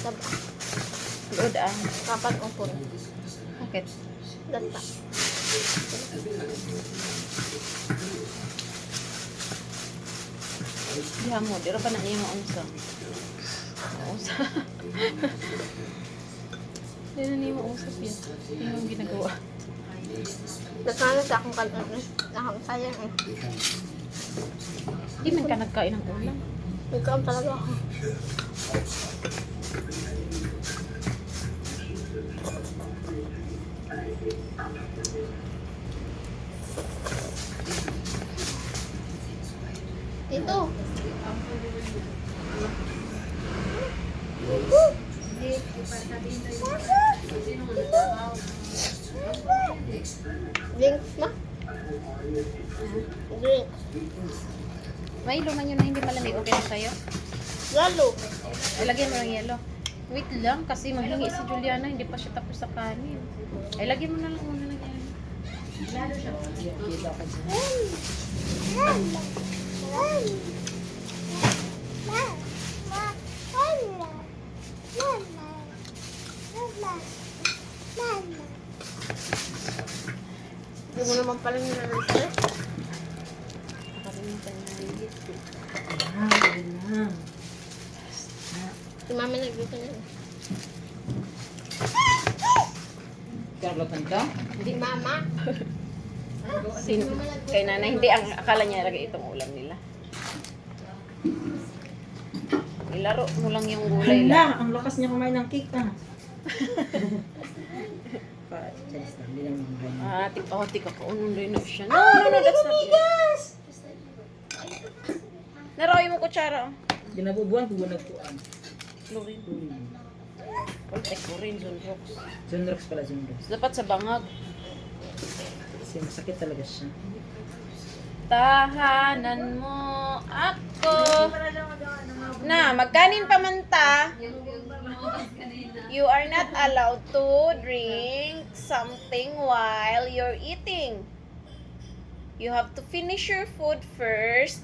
Daba. Good ah. Kapat upon. Bakit? Data. Diha mo, dira pa na niya maunsa. Maunsa. Di na niya maunsa siya. Ano yung ginagawa? Dasana sa akong kanon. Nakang sayang eh. Di man ka nagkain ng ulam. Ikaw talaga ako. Ito. Drinks ma? Drink. May iluman yun na hindi malamig. Okay na sa'yo? Lalo. Ilagyan mo ng yelo. Wait lang, kasi maghingi si Juliana. Hindi pa siya tapos sa kanin. Ay, lagyan mo na lang muna ng yelo. Hindi mo naman pala nilalagay. Nakalimutan niya yun. Si mami nagluto niya. Karlotan ka? Hindi mama. Kay nanay, hindi ang akala niya lagay itong ulam nila. Ilaro mo lang yung gulay lang. Hala, ang lakas niya kumain ng cake ah. Charis lang, hindi lang mga Tipa-tika ko. Unong rin na siya. No, that's not it. Naroy mo kutsara. ginabubuan ko nagkuan. Chlorine. Poltek chlorine, Zonrox. Sunrox pala, Sunrox. Dapat sa bangag. Kasi masakit talaga siya. Tahanan mo ako. Na, magkanin pa man ta. You are not allowed to drink something while you're eating. You have to finish your food first.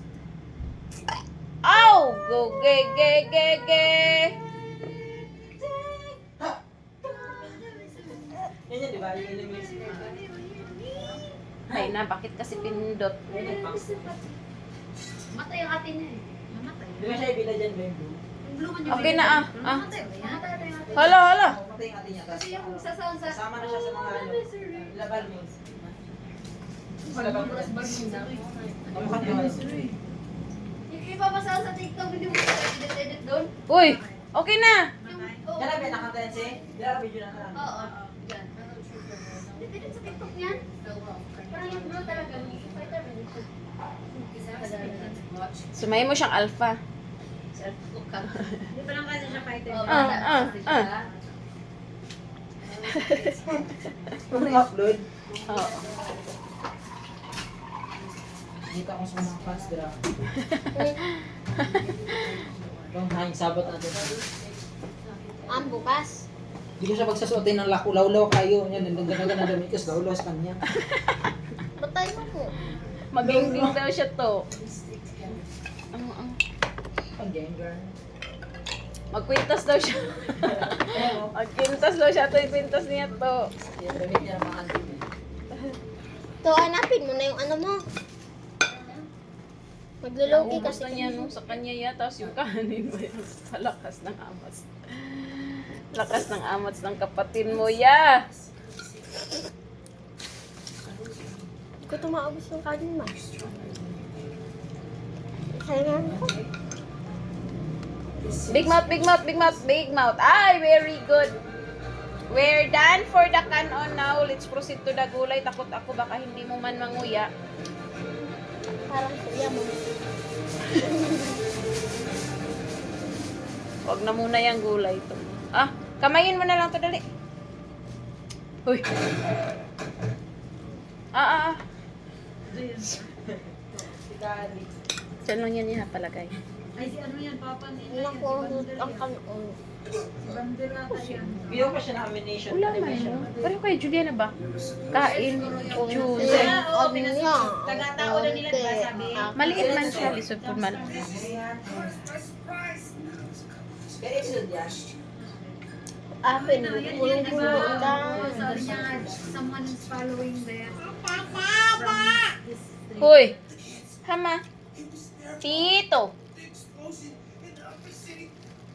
Ow! Go, ge, ge, ge, ge. Yan yan, di ba? Yung enemies. Ay na, bakit kasi pindot? Matay ang atin niya eh. Mamatay. Di ba siya ibila dyan, Bembo? Yung blue man yung Okay na ah. Mamatay ba yan? Mamatay ang atin. Hala, hala. Patay ang atin niya. Kasi yung sasaon sa... Kasama na siya sa mga ano. Labal mo. Pagbubulas Bermuda. Kamukat naman. Yung iba masaon sa TikTok, hindi mo sa edit doon? Uy, okay na. Oo. Yan ang pinakatayan siya. Yan ang video na ka. Oo. Yan. Edit sa TikTok niyan? Parang yung blue talaga. Fighter ba dito? Sumay mo siyang alpha. Hindi pa lang kasi siya fighter. Kung upload, Oo. dito ako sa mga fans, dira. Yung hanging sabat na dito. Ang bukas. Hindi ko siya magsasuotin ng lawlaw kayo. Yan, nandang na damit kasi lawlaw sa kanya. Patay mo po. Maging daw siya to. Ang Pag-ganger. magkwintas daw siya. Magkwintas daw siya to, ikwintas niya to. Yan, damit niya ng mga antik. To, hanapin mo na yung ano mo. Maglulugi Naubos kasi. na niya nung sa kanya ya, tapos yung kanin mo yun sa lakas ng amas. Lakas ng amas ng kapatid mo, ya. Hindi ko tumaubos yung kanin ma. Kaya ko. Big mouth, big mouth, big mouth, big mouth. Ay, very good. We're done for the kanon now. Let's proceed to the gulay. Takot ako baka hindi mo man manguya. Parang kuya mo. Huwag na muna yung gulay to. Ah, kamayin mo na lang to, dali. Uy. Ah. Diyan lang yan palagay. Ay, si ano yan, Papa nila. Nakurot ang kanon. Bandera tayo. Video pa siya na animation. Wala man mo. Pero kay Juliana ba? Kain, juice. Ano niya? Taga-tao na nila, diba sabi? Maliit man siya, lisod po man. Pero episode yan. Apple. Yun, di Pulong-pulo ba? ang dami. Sabi niya, someone is following there. From his street. Hoy! Hama. Tito.